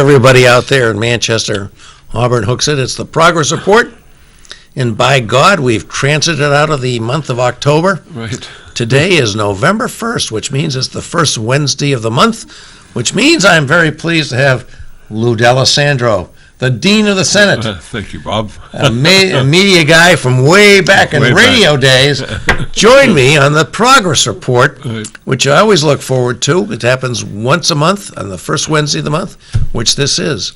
everybody out there in Manchester, Auburn, Hooksett. It's the Progress Report. And by God, we've transited out of the month of October. Right. Today is November 1st, which means it's the first Wednesday of the month, which means I'm very pleased to have Lou D'Alessandro, the Dean of the Senate. Thank you, Bob. a media guy from way back in radio days, join me on the Progress Report, which I always look forward to. It happens once a month on the first Wednesday of the month, which this is.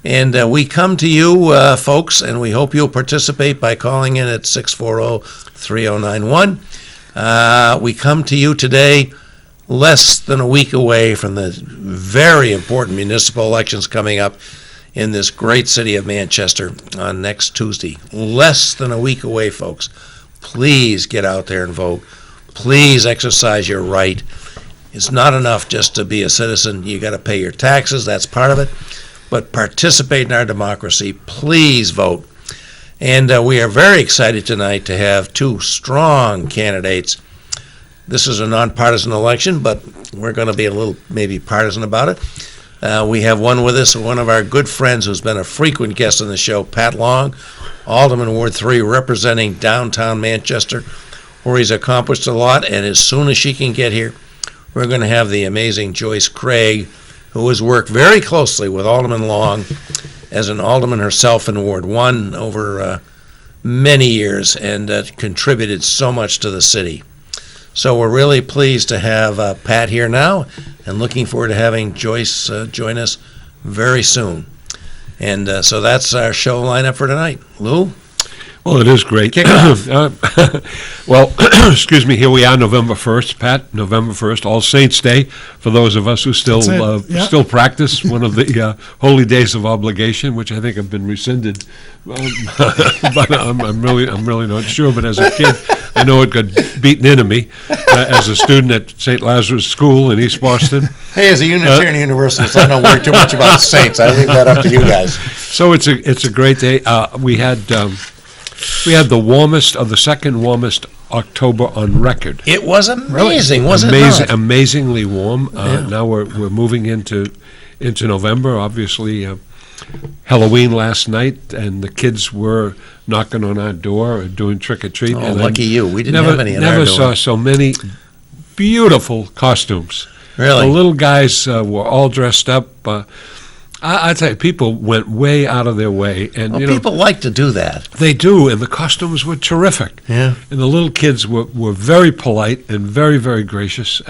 And we come to you, folks, and we hope you'll participate by calling in at 640-3091. We come to you today less than a week away from the very important municipal elections coming up in this great city of Manchester on next Tuesday. Less than a week away, folks. Please get out there and vote. Please exercise your right. It's not enough just to be a citizen. You got to pay your taxes. That's part of it. But participate in our democracy. Please vote. And we are very excited tonight to have two strong candidates. This is a nonpartisan election, but we're going to be a little maybe partisan about it. We have one with us, one of our good friends who's been a frequent guest on the show, Pat Long, Alderman Ward 3, representing downtown Manchester, where he's accomplished a lot. And as soon as she can get here, we're going to have the amazing Joyce Craig, who has worked very closely with Alderman Long as an alderman herself in Ward 1 over many years and contributed so much to the city. So we're really pleased to have Pat here now and looking forward to having Joyce join us very soon. And so that's our show lineup for tonight. Lou? Well, it is great. Kick off. Well, excuse me, here we are, November 1st, Pat, November 1st, All Saints Day, for those of us who still practice one of the holy days of obligation, which I think have been rescinded, but I'm really not sure. But as a kid, I know it got beaten into me as a student at St. Lazarus School in East Boston. Hey, as a Unitarian Universalist, I don't worry too much about saints. I leave that up to you guys. So it's a great day. We had the warmest, the second warmest October on record. It was amazing, wasn't it? Amazingly warm. Now we're moving into November. Obviously, Halloween last night, and the kids were knocking on our door, doing trick or treat. Oh, lucky you! We didn't have any in our door. Never saw so many beautiful costumes. Really, the little guys were all dressed up. I tell you, people went way out of their way, and people like to do that. They do, and the costumes were terrific. Yeah, and the little kids were very polite and very, very gracious.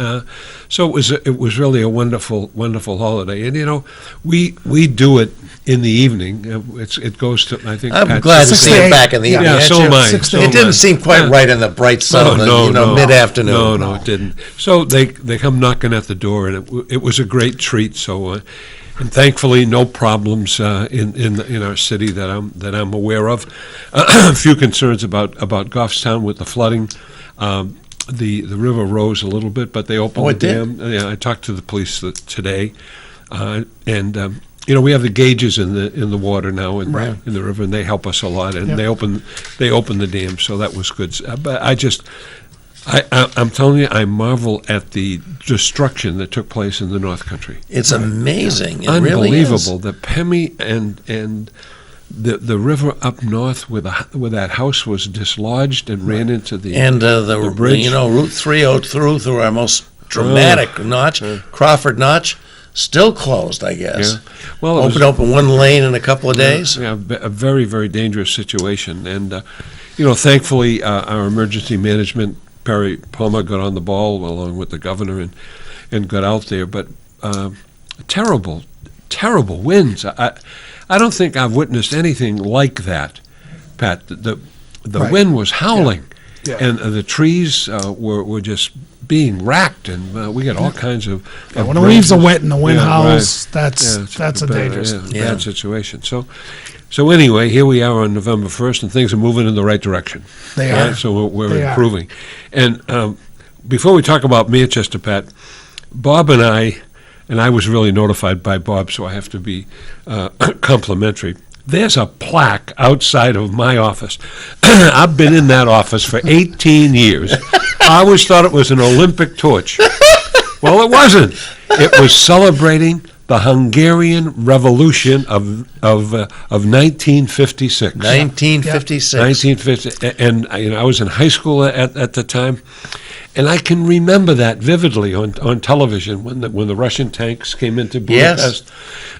So it was really a wonderful holiday. And we do it in the evening. It goes to, I think. I'm glad to see it back in the evening. Yeah, so am I. It didn't seem quite right in the bright sun, mid-afternoon. No, it didn't. So they come knocking at the door, and it was a great treat. So. And thankfully, no problems in our city that I'm aware of. A few concerns about Goffstown with the flooding. The river rose a little bit, but they opened the dam. Yeah, I talked to the police today, and we have the gauges in the water now in the river, and they help us a lot. And they opened the dam, so that was good. But I'm telling you, I marvel at the destruction that took place in the North Country. It's amazing. It unbelievable. Really is. The Pemi and the river up north where that house was dislodged and ran into the bridge. Route 302 through our most dramatic notch, Crawford Notch, still closed, I guess. Yeah. Well, open one lane in a couple of days. Yeah, a very, very dangerous situation. And thankfully, our emergency management, Perry Palmer, got on the ball along with the governor and got out there. But terrible winds. I don't think I've witnessed anything like that, Pat. The wind was howling, and the trees were just being racked, and we got all kinds of. When the leaves are wet and the wind howls, that's a dangerous, bad situation. So anyway, here we are on November 1st, and things are moving in the right direction. They are. So we're improving. And before we talk about Manchester, Pat, Bob and I was really notified by Bob, so I have to be complimentary. There's a plaque outside of my office. I've been in that office for 18 years. I always thought it was an Olympic torch. Well, it wasn't. It was celebrating the Hungarian Revolution of 1956. 1956. 1950, and I was in high school at the time, and I can remember that vividly on television when the Russian tanks came into Budapest,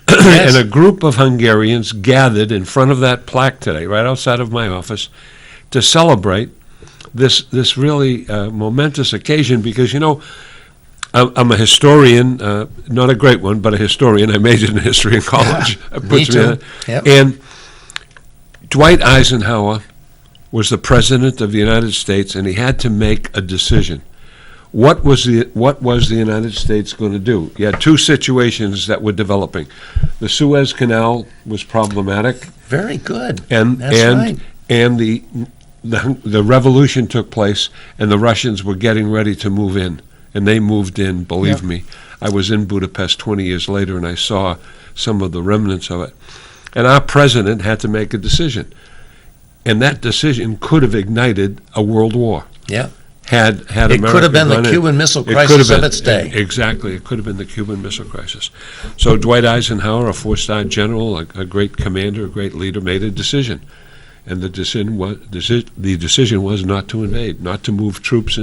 Yes. and a group of Hungarians gathered in front of that plaque today, right outside of my office, to celebrate this really momentous occasion. Because I'm a historian, not a great one, but a historian. I majored in history in college. Me too. Yep. And Dwight Eisenhower was the president of the United States, and he had to make a decision. What was the United States going to do? You had two situations that were developing. The Suez Canal was problematic, Very good. and That's right. the revolution took place, and the Russians were getting ready to move in, and they moved in. Believe me, I was in Budapest 20 years later, and I saw some of the remnants of it. And our president had to make a decision. And that decision could have ignited a world war. Yeah. Had It America could have been the gone in. Cuban Missile It could Crisis have of been. its day. Exactly. It could have been the Cuban Missile Crisis. So Dwight Eisenhower, a four-star general, a great commander, a great leader, made a decision. And the decision was not to invade, not to move troops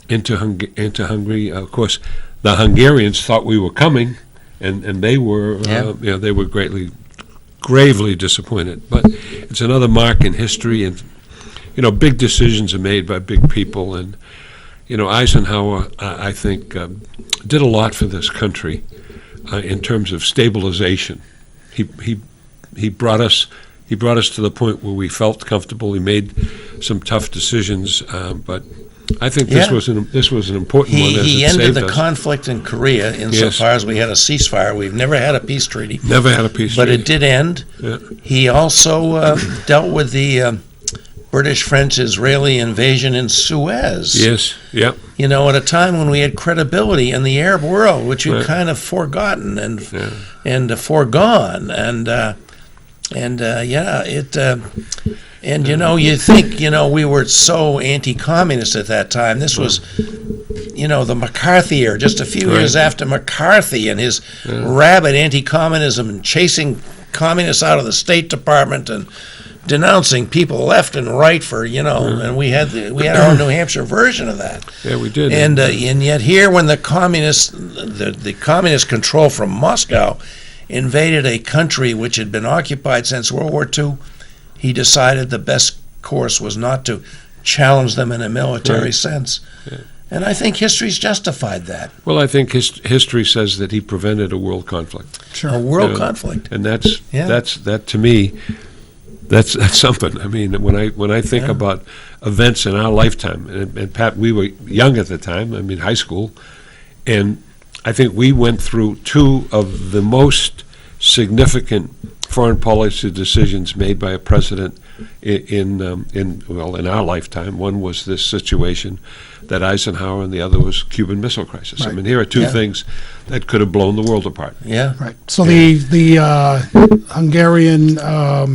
into Hungary. Of course, the Hungarians thought we were coming, and they were they were gravely disappointed. But it's another mark in history, and big decisions are made by big people. And Eisenhower, I think, did a lot for this country in terms of stabilization. He brought us to the point where we felt comfortable. He made some tough decisions, but I think this was an important one. As He it ended saved the us. conflict in Korea insofar as we had a ceasefire. We've never had a peace treaty. Never had a peace But treaty. it did end. Yeah. He also dealt with the British, French, Israeli invasion in Suez. Yes. Yep. At a time when we had credibility in the Arab world, which we'd Right. kind of forgotten and foregone. You think, we were so anti-communist at that time. This was, the McCarthy era, just a few years after McCarthy and his rabid anti-communism and chasing communists out of the State Department and denouncing people left and right for, and we had our own New Hampshire version of that. Yeah, we did. And yet here, when the communist control from Moscow invaded a country which had been occupied since World War II, he decided the best course was not to challenge them in a military sense. Yeah. And I think history's justified that. Well, I think history says that he prevented a world conflict. Sure. A world conflict. And that's Yeah. that to me, that's something. I mean, when I think about events in our lifetime, and Pat, we were young at the time. I mean, high school, and I think we went through two of the most significant foreign policy decisions made by a president in our lifetime. One was this situation that Eisenhower, and the other was Cuban Missile Crisis. I Right. mean, here are two things that could have blown the world apart. Yeah. Right. So the Hungarian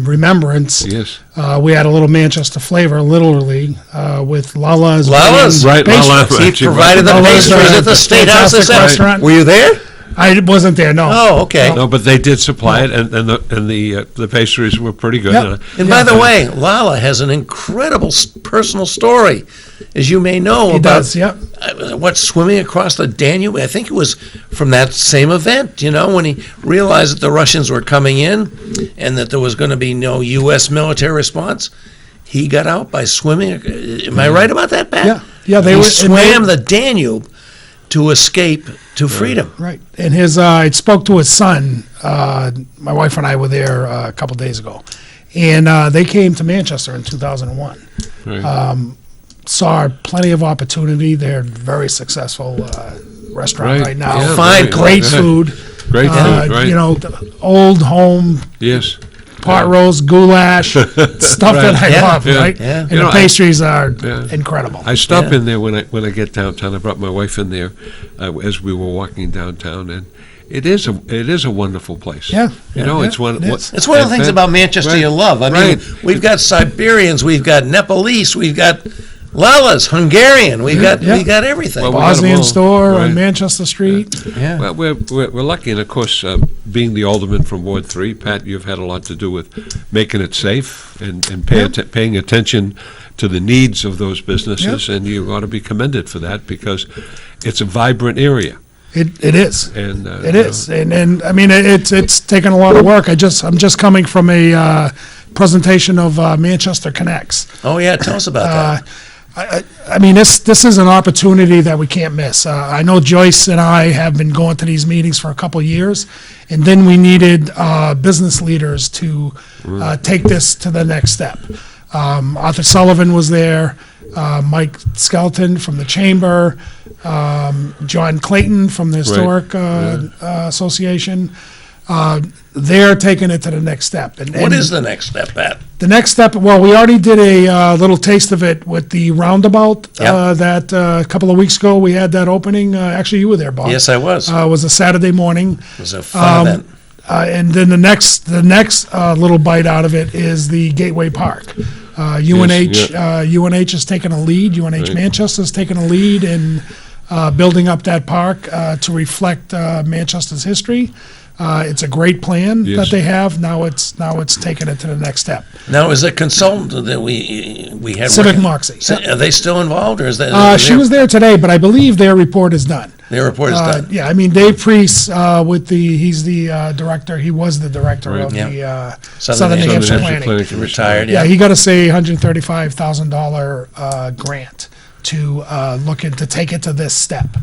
remembrance, Yes. we had a little Manchester flavor, literally, with Lala's. Lala's, right, pastries. Lala. He Actually, provided the Lala's, pastries at the State House this fantastic afternoon. restaurant. Were you there? I wasn't there, no. Oh, okay. No, but they did supply it, and the pastries were pretty good. Yep. And by the way, Lala has an incredible personal story, as you may know, He about does, yep. Swimming across the Danube. I think it was from that same event, when he realized that the Russians were coming in and that there was going to be no U.S. military response. He got out by swimming. Am I right about that, Pat? Yeah, He swam the Danube to escape to freedom. Right. And I spoke to his son. My wife and I were there a couple days ago. And they came to Manchester in 2001. Right. Saw plenty of opportunity. They're very successful restaurant right now. Yeah, Fine, Great yeah. food. Great food, right? The old home Yes. pot roast, goulash, stuff that I Yeah, love, yeah, right? yeah. And You know, the pastries are Yeah. incredible. I stop Yeah. in there when I get downtown. I brought my wife in there as we were walking downtown, and it is a wonderful place. Yeah. It's one. it is. It's one of the things about Manchester Right. you love. I mean, Right. we've got Siberians, we've got Nepalese, we've got Lala's, Hungarian. We got everything. Well, we got 'em Bosnian all. store Right. on Manchester Street. yeah. Well, we're lucky, and of course, being the alderman from Ward 3, Pat, you've had a lot to do with making it safe and paying attention to the needs of those businesses, and you ought to be commended for that because it's a vibrant area. It is. And It is, and I mean, it's taken a lot of work. I'm just coming from a presentation of Manchester Connects. Oh yeah, tell us about that. I mean, this is an opportunity that we can't miss. I know Joyce and I have been going to these meetings for a couple of years, and then we needed business leaders to take this to the next step. Arthur Sullivan was there, Mike Skelton from the Chamber, John Clayton from the Historic Association. They're taking it to the next step. What is the next step, Pat? The next step, well, we already did a little taste of it with the roundabout that a couple of weeks ago we had that opening. Actually, you were there, Bob. Yes, I was. It was a Saturday morning. It was a fun event. And then the next little bite out of it is the Gateway Park. UNH has taken a lead. UNH Manchester has taken a lead in building up that park to reflect Manchester's history. It's a great plan that they have. Now it's taken it to the next step. Now, is the consultant that we had Civic working- Moxie. Are they still involved, or is that? She was there today, but I believe their report is done. Their report is done. Yeah, I mean, Dave Priest, he's the director, he was the director of the Southern New Hampshire Planning. Retired. Yeah, he got us a $135,000 grant to look into, take it to this step.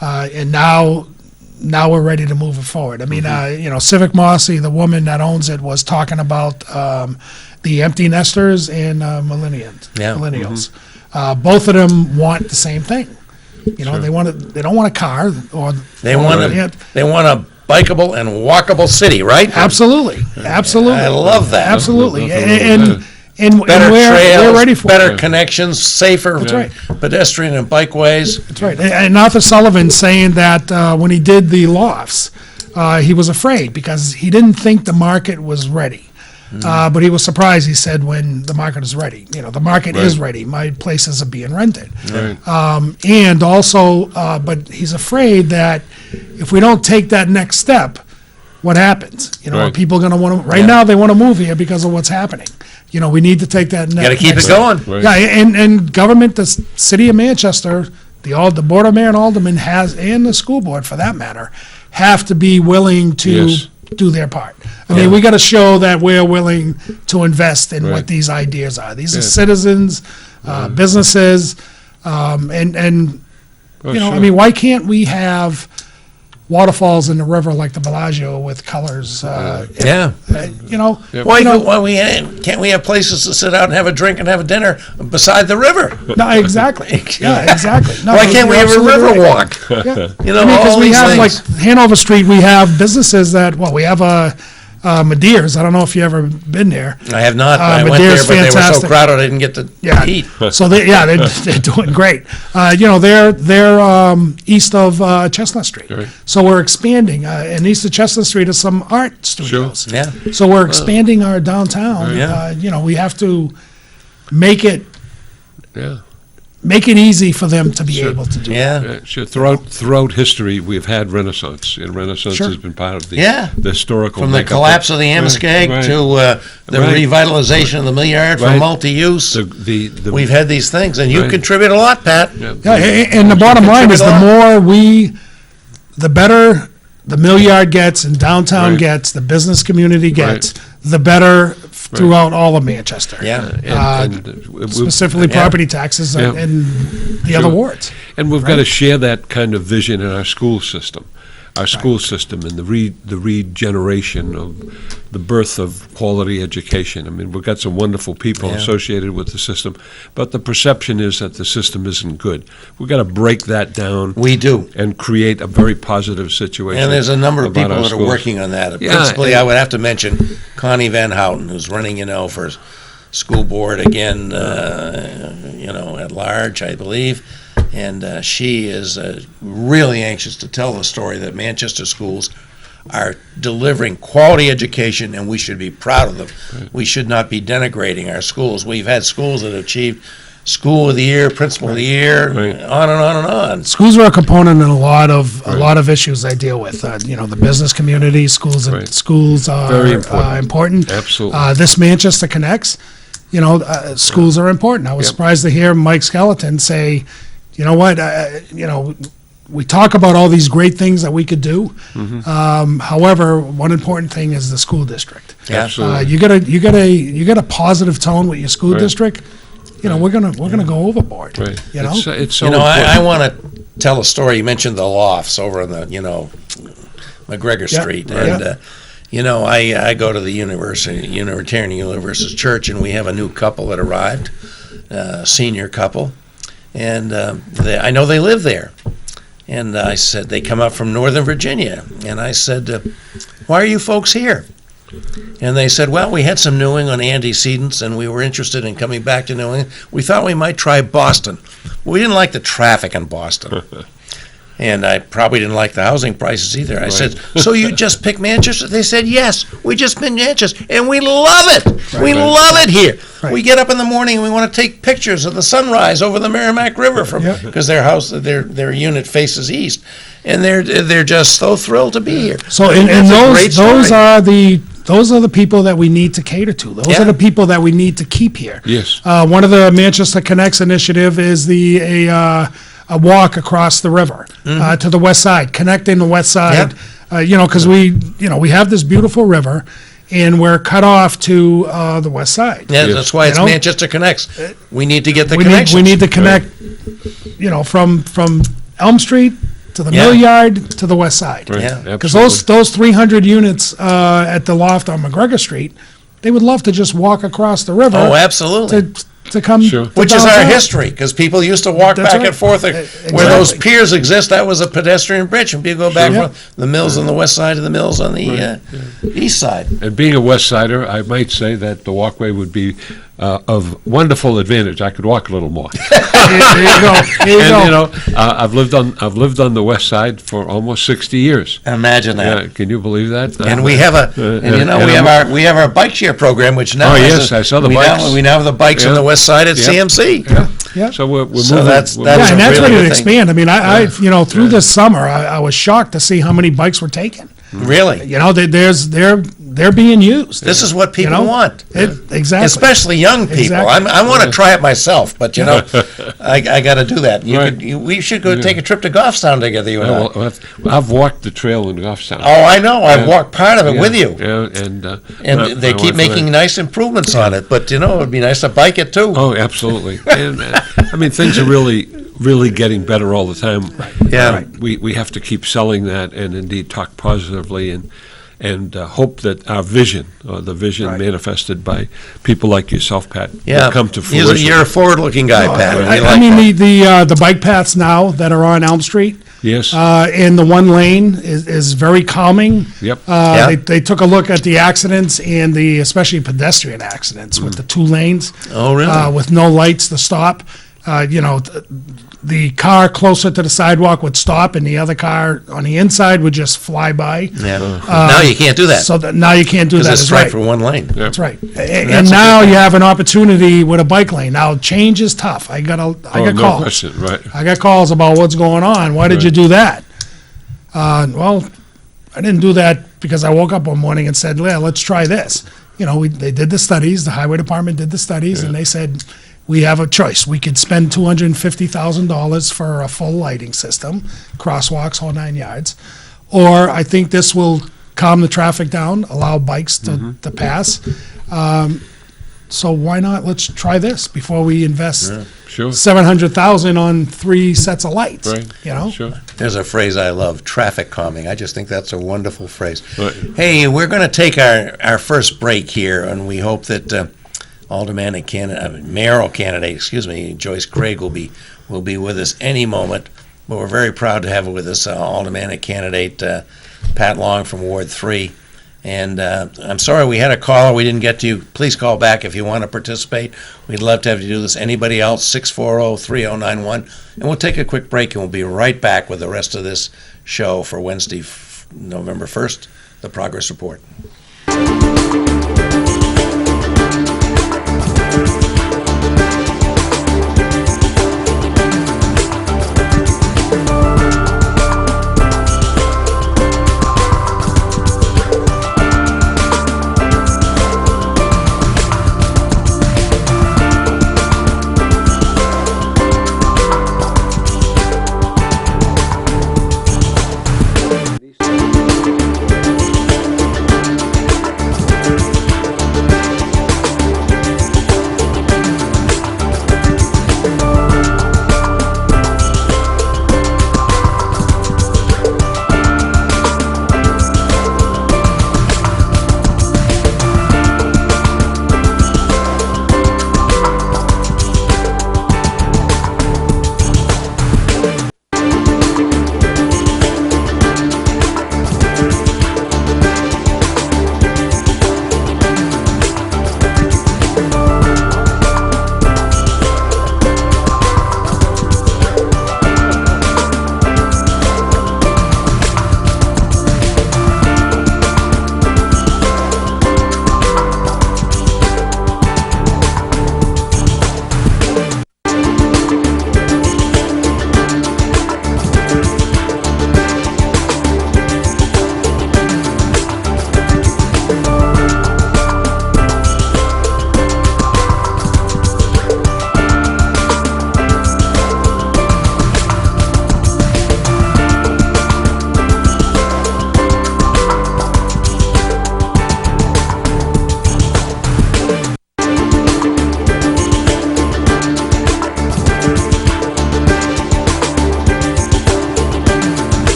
And now we're ready to move it forward. I mean, Civic Mossy, the woman that owns it, was talking about the empty nesters and millennials. Both of them want the same thing. They don't want a car, or They want a bikeable and walkable city, right? Absolutely. I love that. Absolutely. Absolutely. And Better we're trails, ready for better it. connections, safer That's right. pedestrian and bikeways. That's right. And Arthur Sullivan saying that when he did the lofts, he was afraid because he didn't think the market was ready. But he was surprised, he said, when the market is ready. The market is ready. My places are being rented. Right. And also, but he's afraid that if we don't take that next step, what happens? Are Right. people going to want to, right now they want to move here because of what's happening. We need to take that next. Got to keep next it step. going. Right. Yeah, and government, the city of Manchester, the Board of Mayor and Aldermen and the school board, for that matter, have to be willing to Yes. do their part. I mean, we got to show that we're willing to invest in Right. what these ideas are. These are Yeah. citizens, businesses, and Oh, I sure. mean, why can't we have waterfalls in the river like the Bellagio with colors? Yeah. Yeah. Why can't we have places to sit out and have a drink and have a dinner beside the river? No, exactly. Yeah, exactly. No, Why can't we you're have a absolutely river right. walk? Yeah. All we these have, things. like Hanover Street, we have businesses that, we have Madeir's. I don't know if you ever been there. I have not. I went there, Madeira's but they were so fantastic. crowded I didn't get to Yeah. eat. So they're doing great. They're east of Chestnut Street. Right. So we're expanding. And east of Chestnut Street is some art studios. Yeah. So we're expanding our downtown. Yeah. We have to make it Yeah. easy for them to be able to do. Yeah. Yeah, sure. Throughout history, we've had Renaissance, and Renaissance Sure. has been part of the Yeah. historical From the makeup collapse of the Amoskeag Right. to the Right. revitalization of the Milliard for Right. multi-use. the We've had these things, and you Right. contribute a lot, Pat. yeah, Yeah, and the bottom line is the better the Milliard gets and downtown Right. gets, the business community gets, the better throughout all of Manchester. Yeah. Specifically Yeah. property taxes Yeah. and the other wards. And we've got to share that kind of vision in our school system. Our school system and the regeneration of the birth of quality education. I mean, we've got some wonderful people Yeah. associated with the system, but the perception is that the system isn't good. We've got to break that down We do. and create a very positive situation. And there's a number of about people our that are schools. working on that. Yeah, Principally, and- I would have to mention Connie Van Houten, who's running, for school board again, at large, I believe. And she is really anxious to tell the story that Manchester schools are delivering quality education, and we should be proud of them. We should not be denigrating our schools. We've had schools that have achieved school of the year, principal of the year, Right. on and on and on. Schools are a component in a lot of issues I deal with. The business community, schools Right. schools are Very important. important. Absolutely. This Manchester Connects, schools are important. I was Yep. surprised to hear Mike Skeleton say, you know what, we talk about all these great things that we could do. However, one important thing is the school district. Yeah. Absolutely. You get a positive tone with your school Right. district. We're gonna go overboard. Right. You know. It's so I important. want to tell a story. You mentioned the lofts over in the, McGregor Yeah, Street. right. And, I go to the Unitarian Universalist Church, and we have a new couple that arrived, senior couple. And I know they live there. And I said, they come up from Northern Virginia. And I said, why are you folks here? And they said, well, we had some New England antecedents, and we were interested in coming back to New England. We thought we might try Boston. We didn't like the traffic in Boston. And I probably didn't like the housing prices either. I said, so you just picked Manchester? They said, yes, we just picked Manchester, and we love it. We love it here. Right. We get up in the morning and we want to take pictures of the sunrise over the Merrimack River because their unit faces east, and they're just so thrilled to be here. So, and That's a great those are the people that we need to cater to. Those Yeah. are the people that we need to keep here. Yes. One of the Manchester Connects initiative is a walk across the river to the west side, connecting the west side. Because we have this beautiful river, and we're cut off to the west side. Yeah, Yes. that's why it's Manchester Connects. We need to get the we connections. need to connect, from Elm Street to the Yeah. Mill Yard to the west side. Right. Yeah. Because Absolutely. those 300 units at the loft on McGregor Street, they would love to just walk across the river Oh, absolutely. to come. Sure. to Which is our downtown. history, because people used to walk That's back right. and forth. Exactly. Where those piers exist, that was a pedestrian bridge, and people go back Sure. from the mills on the west side to the mills on the east side. And being a West Sider, I might say that the walkway would be of wonderful advantage. I could walk a little more. There you go. There you And go. I've lived on the West Side for almost 60 years. Imagine that. Yeah, can you believe that? And we have we have our bike share program, which now Oh, has yes, I saw the we bikes. Now, we now have the bikes on Yeah. the west side at Yeah. CMC. Yeah. So we're So moving. that's- we're that's Yeah, a and that's really ready to good thing. expand. I mean, I through this summer, I was shocked to see how many bikes were taken. Really, They're being used. this is what people know? want. Exactly. Especially young people. Exactly. I want to try it myself, but I got to do that. Right. We should go take a trip to Goffstown together, you and I. Well, I've walked the trail in Goffstown. Oh, I know. I've Yeah. walked part of it Yeah, with you. Yeah, and And they keep making nice improvements on it, but it would be nice to bike it too. Oh, absolutely. And I mean, things are really getting better all the time. Yeah. Right. We have to keep selling that and indeed talk positively and hope that our vision, or the vision Right. manifested by people like yourself, Pat, Yeah, will come to fruition. You're a forward-looking guy, Pat. and we I like mean, that. the bike paths now that are on Elm Street, Yes. and the one lane is very calming. Yep. Yeah. They took a look at the accidents and especially pedestrian accidents with the two lanes. Oh, really? With no lights to stop. The car closer to the sidewalk would stop, and the other car on the inside would just fly by. Yeah. Now you can't do that So that now you can't do because that. it's That's straight right. for one lane. That's right. And That's a now good you thing. have an opportunity with a bike lane. Now change is tough. I got Oh, calls. no question, right. I got calls about what's going on. Why did Right. you do that? Well, I didn't do that because I woke up one morning and said, "Yeah, let's try this." They did the studies. The highway department did the studies, and they said, we have a choice. We could spend $250,000 for a full lighting system, crosswalks, whole 9 yards, or I think this will calm the traffic down, allow bikes to pass. So why not? Let's try this before we invest Sure. $700,000 on 3 sets of lights. Right. Sure. There's a phrase I love, traffic calming. I just think that's a wonderful phrase. Right. Hey, we're going to take our first break here, and we hope that aldermanic candidate, mayoral candidate, Joyce Craig will be with us any moment. But we're very proud to have with us aldermanic candidate Pat Long from Ward 3. And I'm sorry we had a caller we didn't get to. Please call back if you want to participate. We'd love to have you do this. Anybody else, 640-3091. And we'll take a quick break, and we'll be right back with the rest of this show for Wednesday, November 1st, the Progress Report.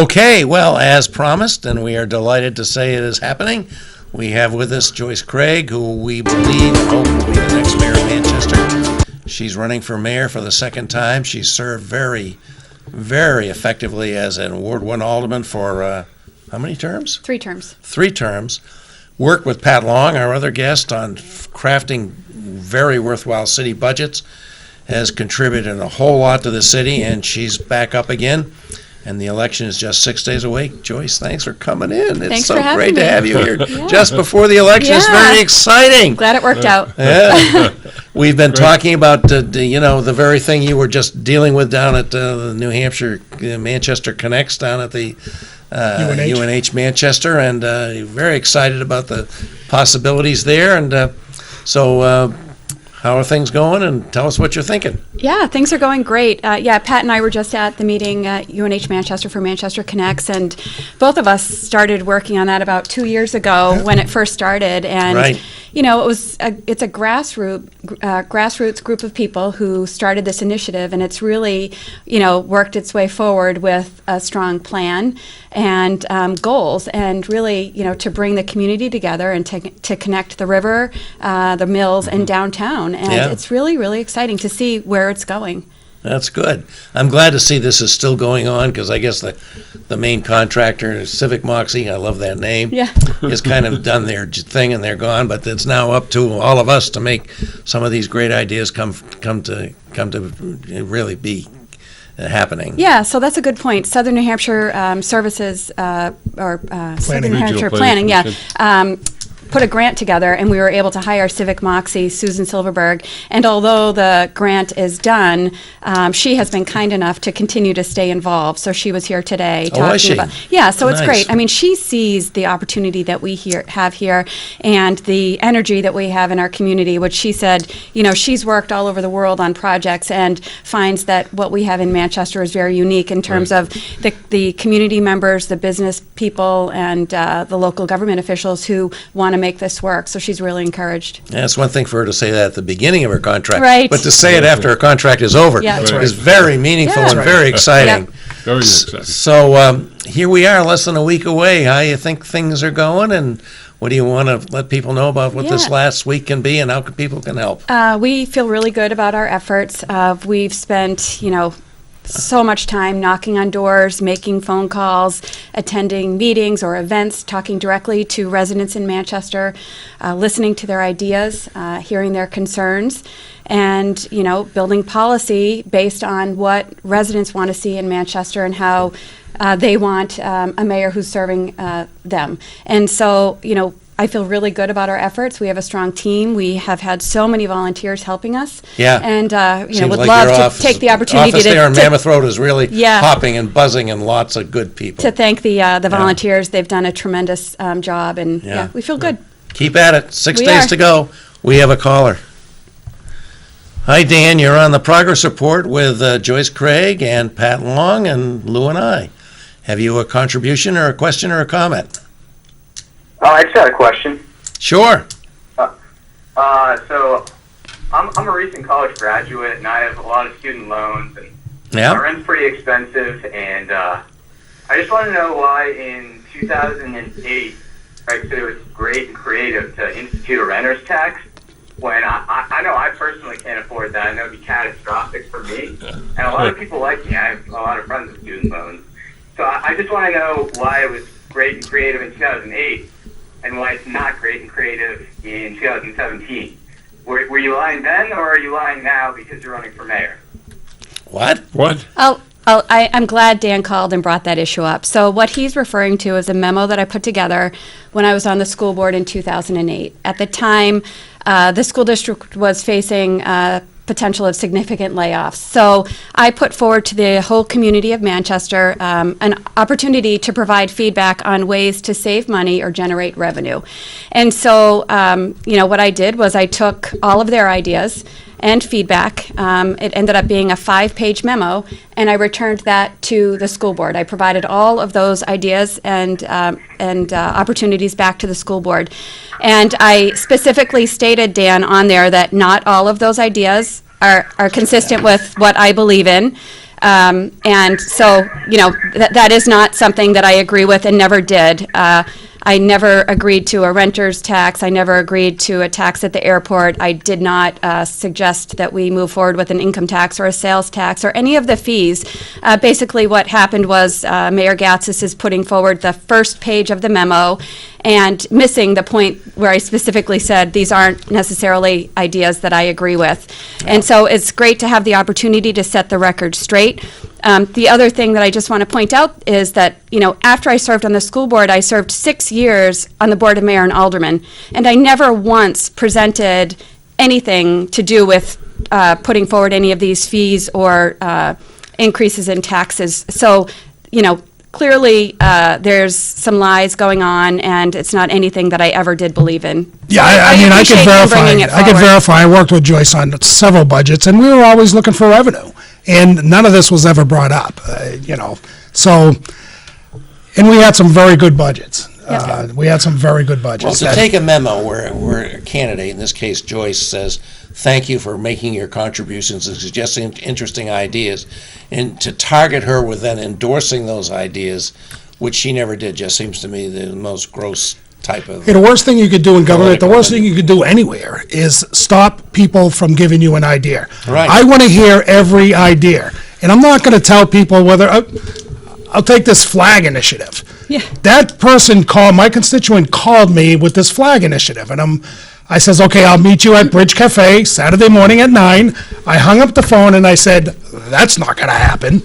Okay, well, as promised, and we are delighted to say it is happening, we have with us Joyce Craig, who we believe and hope will be the next mayor of Manchester. She's running for mayor for the second time. She's served very, very effectively as an Ward 1 alderman for how many terms? 3 terms. 3 terms. Worked with Pat Long, our other guest, on crafting very worthwhile city budgets. Has contributed a whole lot to the city, and she's back up again. And the election is just 6 days away. Joyce, thanks for coming in. It's Thanks so for having great to me. have you here Yeah. just before the election. It's Yeah. very exciting. Glad it worked out. Yeah. We've been talking about the very thing you were just dealing with down at the New Hampshire Manchester Connects down at the UNH. UNH Manchester, and very excited about the possibilities there. And so, how are things going? And tell us what you're thinking. Yeah, things are going great. Pat and I were just at the meeting at UNH Manchester for Manchester Connects, and both of us started working on that about 2 years ago when it first started. And Right. it's a grassroots group of people who started this initiative, and it's really worked its way forward with a strong plan and goals, and really to bring the community together and to connect the river, the mills, and downtown. And Yeah. it's really, really exciting to see where it's going. That's good. I'm glad to see this is still going on, because I guess the main contractor, Civic Moxie, I love that name, Yeah. has kind of done their thing and they're gone. But it's now up to all of us to make some of these great ideas come to really be happening. Yeah, so that's a good point. Southern New Hampshire Services, Southern New Hampshire Regional Planning, Planning put a grant together, and we were able to hire Civic Moxie, Susan Silverberg. And although the grant is done, she has been kind enough to continue to stay involved. So she was here today Oh, talking is she? about. Yeah, so it's Nice. great. I mean, she sees the opportunity that we have here, and the energy that we have in our community, which she said, she's worked all over the world on projects and finds that what we have in Manchester is very unique in terms of the community members, the business people, and the local government officials who want to make this work. So she's really encouraged. Yeah, it's one thing for her to say that at the beginning of her contract, Right. but to say it after her contract is over Yeah, that's is very meaningful Yeah. and very exciting. Very exciting. So here we are, less than a week away. How you think things are going, and what do you want to let people know about what this Yeah. last week can be, and how people can help? We feel really good about our efforts. We've spent, so much time knocking on doors, making phone calls, attending meetings or events, talking directly to residents in Manchester, listening to their ideas, hearing their concerns, and building policy based on what residents want to see in Manchester and how they want a mayor who's serving them. And so, I feel really good about our efforts. We have a strong team. We have had so many volunteers helping us. Yeah. And, Seems would like love your to office- take the opportunity office there on to Mammoth Road is really Yeah. hopping and buzzing, and lots of good people. to thank the volunteers. They've done a tremendous job, and Yeah. we feel good. Keep at it. 6 We days are. to go. We have a caller. Hi, Dan. You're on the progress report with Joyce Craig and Pat Long and Lou and I. Have you a contribution or a question or a comment? I just had a question. Sure. So I'm a recent college graduate, and I have a lot of student loans, and my Yeah. rent's pretty expensive, and I just want to know why in 2008, right, so it was great and creative to institute a renter's tax, when I know I personally can't afford that. I know it'd be catastrophic for me, and a lot of people like me. I have a lot of friends with student loans. So I just want to know why it was great and creative in 2008, and why it's not great and creative in 2017. Were you lying then, or are you lying now because you're running for mayor? What? What? I'm glad Dan called and brought that issue up. So what he's referring to is a memo that I put together when I was on the school board in 2008. At the time, the school district was facing potential of significant layoffs. So I put forward to the whole community of Manchester an opportunity to provide feedback on ways to save money or generate revenue. And so, what I did was I took all of their ideas and feedback. It ended up being a 5-page memo, and I returned that to the school board. I provided all of those ideas and opportunities back to the school board. And I specifically stated, Dan, on there that not all of those ideas are consistent with what I believe in. And so, that is not something that I agree with and never did. I never agreed to a renter's tax. I never agreed to a tax at the airport. I did not suggest that we move forward with an income tax or a sales tax or any of the fees. Basically, what happened was Mayor Gatsas is putting forward the first page of the memo and missing the point where I specifically said these aren't necessarily ideas that I agree with. And so it's great to have the opportunity to set the record straight. The other thing that I just want to point out is that, after I served on the school board, I served 6 years on the board of mayor and aldermen, and I never once presented anything to do with putting forward any of these fees or increases in taxes. So, clearly there's some lies going on, and it's not anything that I ever did believe in. Yeah, I mean, I can appreciate you verify. bringing it I can forward. verify. I worked with Joyce on several budgets, and we were always looking for revenue, and none of this was ever brought up. So, and we had some very good budgets. We had some very good Well, budgets. to take a memo where a candidate, in this case Joyce, says, thank you for making your contributions and suggesting interesting ideas, and to target her with then endorsing those ideas, which she never did, just seems to me the most gross type of... The worst thing you could do in government, the Political worst thing you could do anywhere is stop people from giving you an idea. Right. I want to hear every idea. And I'm not going to tell people whether, I'll take this flag initiative. Yeah. That person my constituent called me with this flag initiative, and I says, okay, I'll meet you at Bridge Cafe Saturday morning at 9. I hung up the phone and I said, that's not going to happen.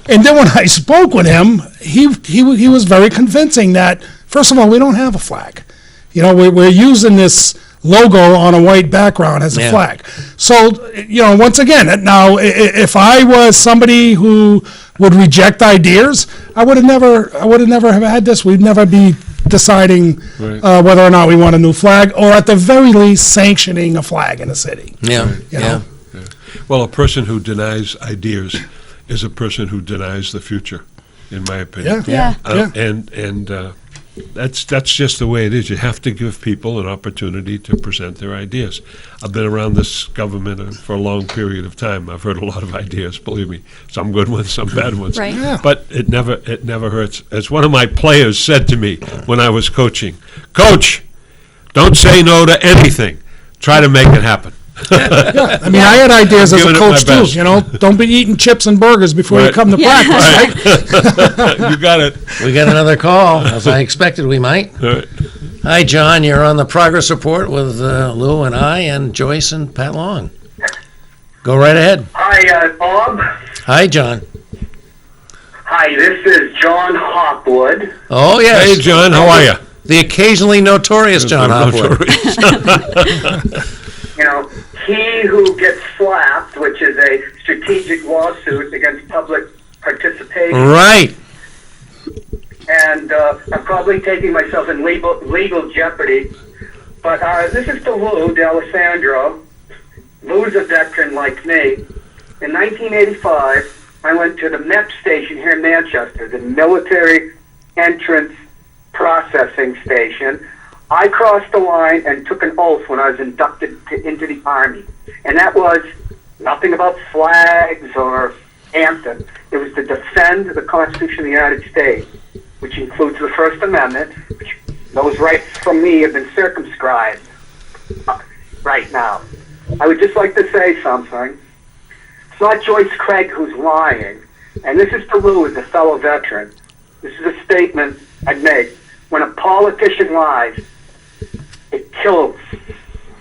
And then when I spoke with him, he was very convincing that, first of all, we don't have a flag. We're using this logo on a white background as a Yeah. flag. So, once again, now, if I was somebody who would reject ideas, I would have never have had this. We'd never be deciding whether or not we want a new flag, or at the very least, sanctioning a flag in the city. Yeah, You yeah. know? Well, a person who denies ideas is a person who denies the future, in my opinion. Yeah. Yeah. That's just the way it is. You have to give people an opportunity to present their ideas. I've been around this government for a long period of time. I've heard a lot of ideas, believe me. Some good ones, some bad ones. Right. Yeah. But it never hurts. As one of my players said to me when I was coaching, Coach, don't say no to anything. Try to make it happen. I mean, I had ideas as a Giving it my coach best. too, don't be eating chips and burgers before you Right. come to Yeah. practice, right? You got it. We got another call, as I expected we might. All right. Hi, John, you're on the progress report with Lou and I and Joyce and Pat Long. Go right ahead. Hi, Bob. Hi, John. Hi, this is John Hopwood. Oh, yes. Hey, John, how are you? The occasionally notorious John Hopwood. He who gets slapped, which is a strategic lawsuit against public participation. Right. And I'm probably taking myself in legal jeopardy. But this is to Lou D'Alessandro. Lou's a veteran like me. In 1985, I went to the MEP station here in Manchester, the Military Entrance Processing Station. I crossed the line and took an oath when I was inducted into the Army. And that was nothing about flags or anthems. It was to defend the Constitution of the United States, which includes the First Amendment, which those rights from me have been circumscribed right now. I would just like to say something. It's not Joyce Craig who's lying, and this is to Lou as a fellow veteran. This is a statement I'd make. When a politician lies, it kills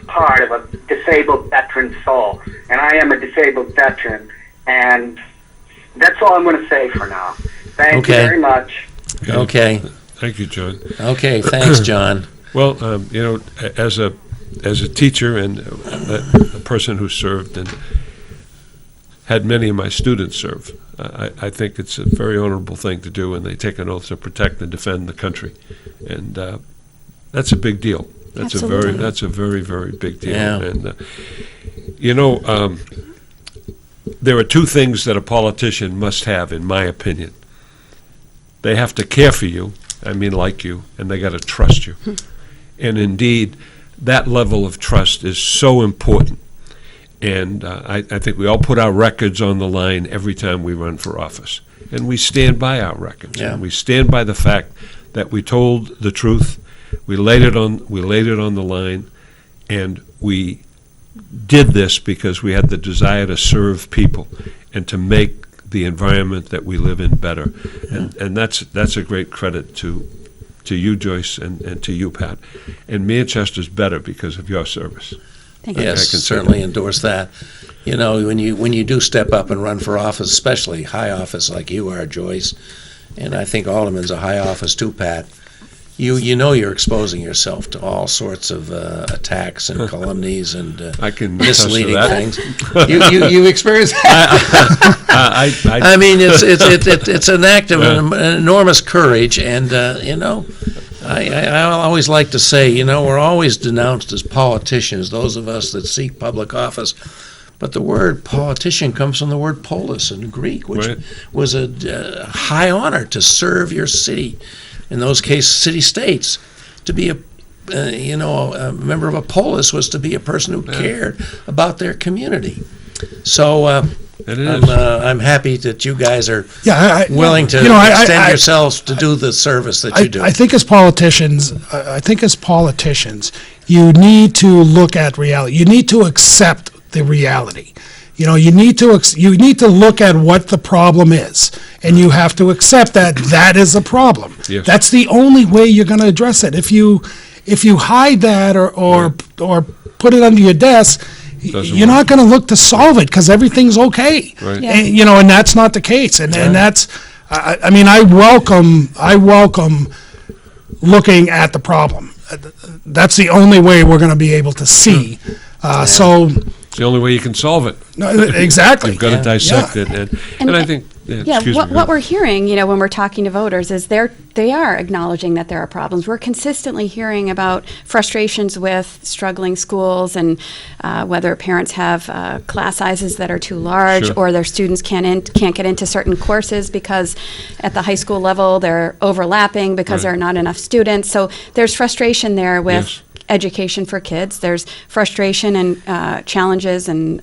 part of a disabled veteran's soul. And I am a disabled veteran, and that's all I'm going to say for now. Thank you Okay. very much. Okay. Thank you, John. Okay, thanks, John. Well, as a teacher and a person who served and had many of my students serve, I think it's a very honorable thing to do, and they take an oath to protect and defend the country, and that's a big deal. Absolutely. That's a very, very big deal. Yeah. And there are two things that a politician must have, in my opinion. They have to care for you, like you, and they got to trust you. And indeed, that level of trust is so important. And I think we all put our records on the line every time we run for office. And we stand by our records. Yeah. And we stand by the fact that we told the truth, we laid it on the line, and we did this because we had the desire to serve people and to make the environment that we live in better. And that's a great credit to you, Joyce, and to you, Pat. And Manchester's better because of your service. Thank you. Yes, I can say certainly endorse that. You know, when you do step up and run for office, especially high office like you are, Joyce, and I think Alderman's a high office too, Pat, you know you're exposing yourself to all sorts of attacks and calumnies and I can misleading attest to things. You experienced that? I mean, it's an act of an enormous courage, and you know, I always like to say, you know, we're always denounced as politicians, those of us that seek public office. But the word politician comes from the word polis in Greek, which Right. was a high honor to serve your city. In those cases, city-states. To be a member of a polis was to be a person who cared about their community. So It is. I'm happy that you guys are Yeah, willing to extend yourselves to do the service that you do. I think as politicians, you need to look at reality. You need to accept the reality. You know, you need to look at what the problem is, and you have to accept that is a problem. Yes. That's the only way you're going to address it. If you hide that or put it under your desk, Doesn't you're work. not going to look to solve it because everything's okay. Right. Yeah. And, you know, and that's not the case. And that's, I mean, I welcome looking at the problem. That's the only way we're going to be able to see. So, It's the only way you can solve it. no, exactly. You've got to dissect it. And I think, Yeah, excuse me. what we're hearing, you know, when we're talking to voters is they are acknowledging that there are problems. We're consistently hearing about frustrations with struggling schools and whether parents have class sizes that are too large Sure. or their students can't get into certain courses because at the high school level they're overlapping because Right. there are not enough students. So there's frustration there with Yes. education for kids. There's frustration and challenges and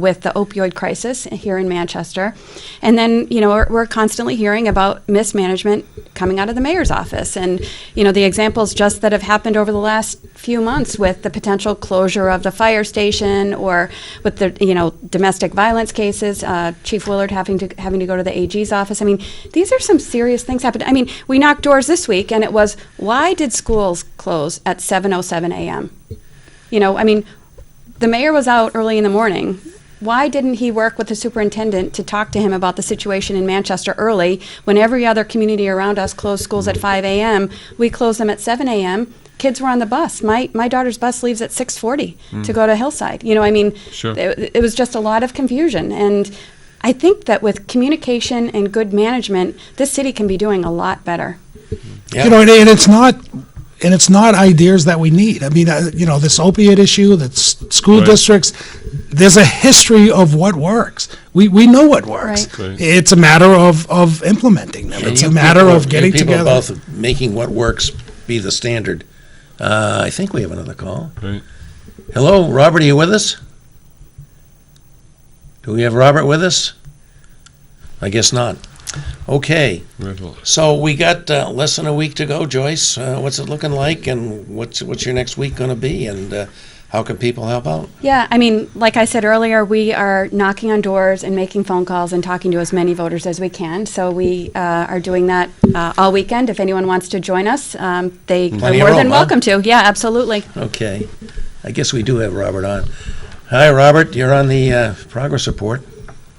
with the opioid crisis here in Manchester. And then, you know, we're constantly hearing about mismanagement coming out of the mayor's office. And, you know, the examples just that have happened over the last few months with the potential closure of the fire station or with the, you know, domestic violence cases, Chief Willard having to go to the AG's office. I mean, these are some serious things happening. I mean, we knocked doors this week and it was, why did schools close at 7:07 a.m.? You know, I mean, the mayor was out early in the morning. Why didn't he work with the superintendent to talk to him about the situation in Manchester early when every other community around us closed schools at 5 a.m.? We closed them at 7 a.m. Kids were on the bus. My daughter's bus leaves at 6:40 to go to Hillside. You know, I mean, Sure. it was just a lot of confusion. And I think that with communication and good management, this city can be doing a lot better. Yeah. You know, and it's not ideas that we need. I mean, you know, this opiate issue, that's school Right. districts, there's a history of what works. We know what works. Right. Right. It's a matter of implementing them. And It's you a matter people- of getting you people together. both making what works be the standard. I think we have another call. Right. Hello, Robert, are you with us? Do we have Robert with us? I guess not. Okay, Right. Well, so we got less than a week to go, Joyce. What's it looking like, and what's your next week going to be, and how can people help out? Yeah, I mean, like I said earlier, we are knocking on doors and making phone calls and talking to as many voters as we can. So we are doing that all weekend. If anyone wants to join us, they are Plenty of more than room, huh? welcome to. Yeah, absolutely. Okay, I guess we do have Robert on. Hi, Robert, you're on the progress report.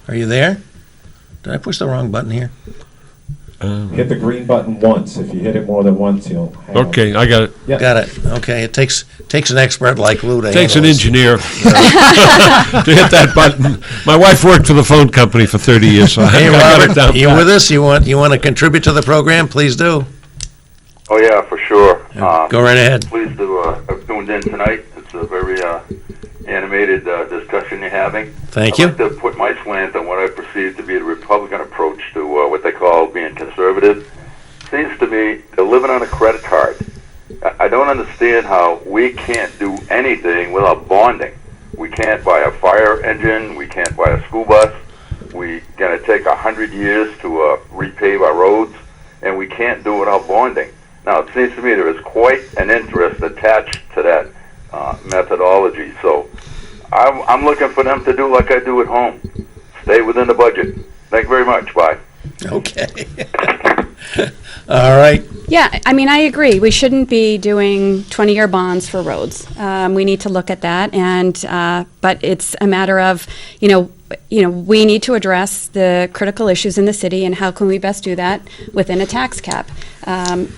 Are you there? Did I push the wrong button here? Hit the green button once. If you hit it more than once, you'll hang up. Okay, I got it. Yeah. Got it. Okay, it takes an expert like Lou to Takes an handle this. engineer to hit that button. My wife worked for the phone company for 30 years, so Hey, I got it Robert, down you pat. with us? You want to contribute to the program? Please do. Oh, yeah, for sure. Go right ahead. Pleased to have tuned in tonight. It's a very animated discussion you're having. Thank I'd you. like to put my slant on what I perceive to be the Republican approach to what they call being conservative. Seems to me they're living on a credit card. I don't understand how we can't do anything without bonding. We can't buy a fire engine. We can't buy a school bus. We're going to take 100 years to repave our roads, and we can't do it without bonding. Now, it seems to me there is quite an interest attached to that methodology. So I'm looking for them to do like I do at home. Stay within the budget. Thank you very much. Bye. Okay. All right. Yeah, I mean, I agree. We shouldn't be doing 20-year bonds for roads. We need to look at that, and but it's a matter of, we need to address the critical issues in the city, and how can we best do that within a tax cap?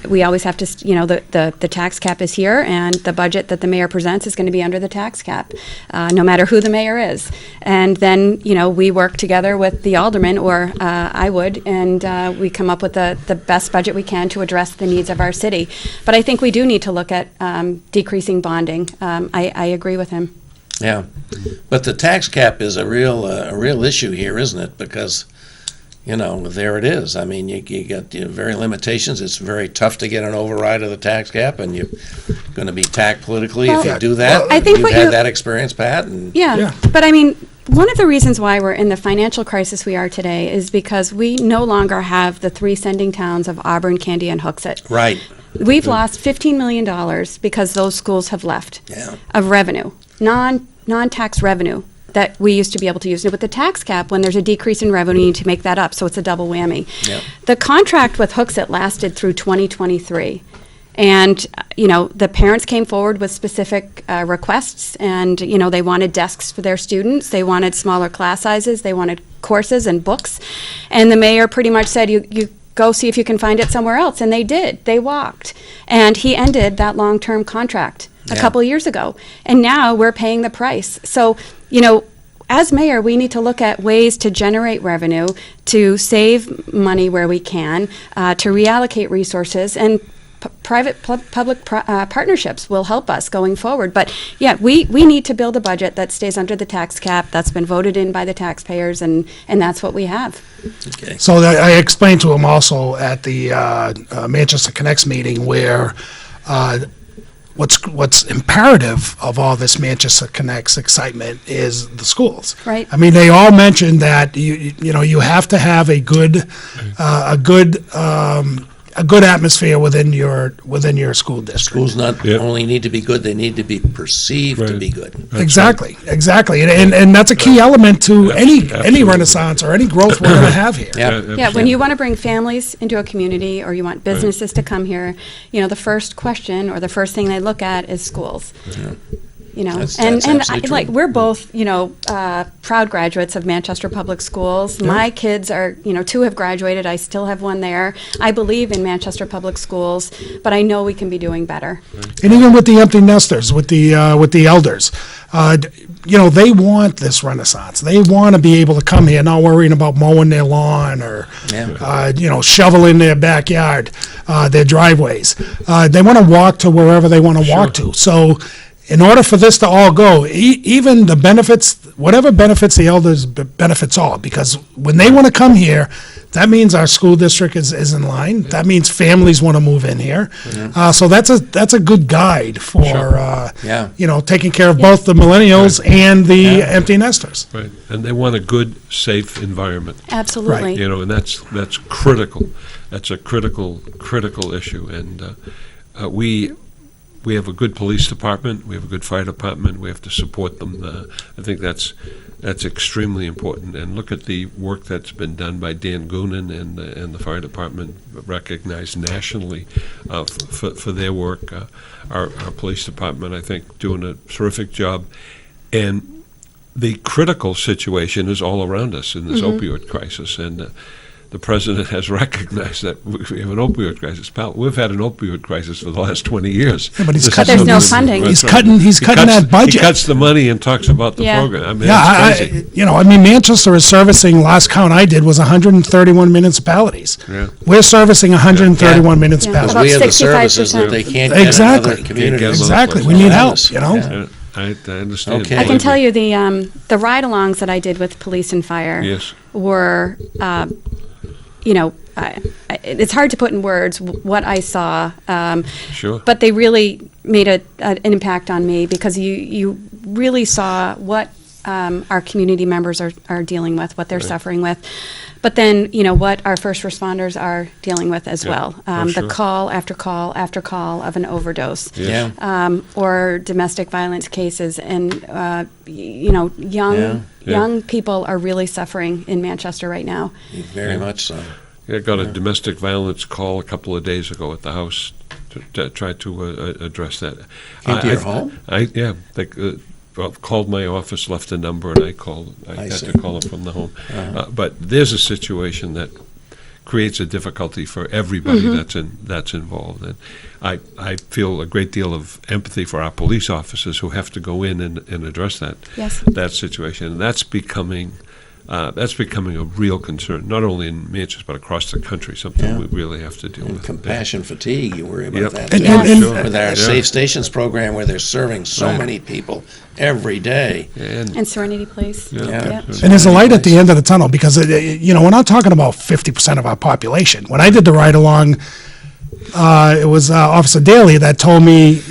We always have to, the tax cap is here, and the budget that the mayor presents is going to be under the tax cap, no matter who the mayor is. And then, we work together with the alderman, or I would, and we come up with the best budget we can to address the needs of our city. But I think we do need to look at decreasing bonding. I agree with him. Yeah, but the tax cap is a real issue here, isn't it? Because, there it is. I mean, you got very limitations. It's very tough to get an override of the tax cap, and you're going to be tacked politically if you do that. I think you've had that experience, Pat. And Yeah, but I mean, one of the reasons why we're in the financial crisis we are today is because we no longer have the 3 sending towns of Auburn, Candy, and Hooksett. Right. We've lost $15 million because those schools have left of revenue, non-tax revenue that we used to be able to use. With the tax cap, when there's a decrease in revenue, you need to make that up, so it's a double whammy. Yeah. The contract with Hooksett lasted through 2023. And, the parents came forward with specific requests, and, they wanted desks for their students, they wanted smaller class sizes, they wanted courses and books. And the mayor pretty much said, you go see if you can find it somewhere else. And they did. They walked. And he ended that long-term contract a couple of years ago. And now we're paying the price. So, as mayor, we need to look at ways to generate revenue, to save money where we can, to reallocate resources, and private-public partnerships will help us going forward. But, we need to build a budget that stays under the tax cap, that's been voted in by the taxpayers, and that's what we have. Okay. So I explained to him also at the Manchester Connects meeting where what's imperative of all this Manchester Connects excitement is the schools. Right. I mean, they all mentioned that you have to have a good atmosphere within your school district. Schools not only need to be good, they need to be perceived to be good. Exactly. And that's a key element to any renaissance or any growth we're going to have here. Yeah, when you want to bring families into a community, or you want businesses to come here, the first question or the first thing they look at is schools. That's and absolutely true. we're both, proud graduates of Manchester Public Schools. My kids are, 2 have graduated. I still have one there. I believe in Manchester Public Schools, but I know we can be doing better. And even with the empty nesters, with the elders, they want this renaissance. They want to be able to come here, not worrying about mowing their lawn or, shoveling their backyard, their driveways. They want to walk to wherever they want to walk to. So, in order for this to all go, even the benefits, whatever benefits the elders, benefits all. Because when they want to come here, that means our school district is in line. That means families want to move in here. So that's a good guide for taking care of both the millennials and the empty nesters. Right, and they want a good, safe environment. Absolutely. And that's critical. That's a critical issue, and we have a good police department. We have a good fire department. We have to support them. I think that's extremely important. And look at the work that's been done by Dan Goonan and the fire department, recognized nationally for their work. Our police department, I think, doing a terrific job. And the critical situation is all around us in this opioid crisis. And the president has recognized that we have an opioid crisis. We've had an opioid crisis for the last 20 years. Yeah, but there's no funding. He's cutting that budget. He cuts the money and talks about the program. I mean, that's crazy. Manchester is servicing, last count I did was 131 municipalities. Yeah. We're servicing 131 municipalities. Because we have the services 65%. that they can't get in Exactly. other communities. Exactly. We need help, Yeah, I understand. Okay. I can tell you the ride-alongs that I did with police and fire Yes. were, it's hard to put in words what I saw. Sure. But they really made an impact on me because you really saw what our community members are dealing with, what they're suffering with. But then, what our first responders are dealing with as well. The call after call after call of an overdose. Yeah. Or domestic violence cases. And, young people are really suffering in Manchester right now. Very much so. I got a domestic violence call a couple of days ago at the house to try to address that. Into your home? They called my office, left a number, and I had see. to call them from the home. But there's a situation that creates a difficulty for everybody that's involved. And I feel a great deal of empathy for our police officers who have to go in and address that situation. And that's becoming a real concern, not only in Manchester but across the country. Something we really have to deal with. Compassion fatigue, you worry about Yep. that. And- too. With our Safe Stations program, where they're serving so many people every day. And Serenity Place. Yeah. Yep. And there's a light at the end of the tunnel because, we're not talking about 50% of our population. When I did the ride-along, it was Officer Daly that told me,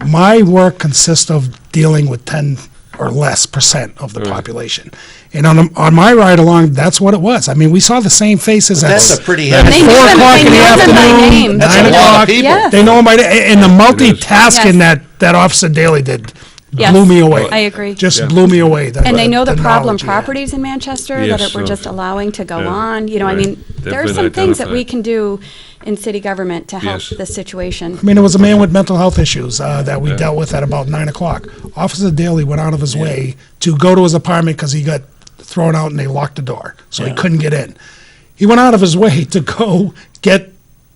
my work consists of dealing with 10 or less % of the population. And on my ride-along, that's what it was. I mean, we saw the same faces at That's a pretty And heavy. they knew 4 them- o'clock they in the knew them by afternoon, name. That's 9 a lot of o'clock. people. Yes. They know them by, and the multitasking Yes. that Officer Daly did Yes. blew me away. I agree. Just blew me away. And they know the problem knowledge he had. properties in Manchester Yes, that we're so- just allowing to go Yeah, on. I right. mean, They've there are been some things that we identified. can do in city government to help Yes. the situation. I mean, it was a man with mental health issues that we dealt with at about 9 o'clock. Officer Daly went out of his way to go to his apartment because he got thrown out and they locked the door, so he couldn't get in. He went out of his way to go get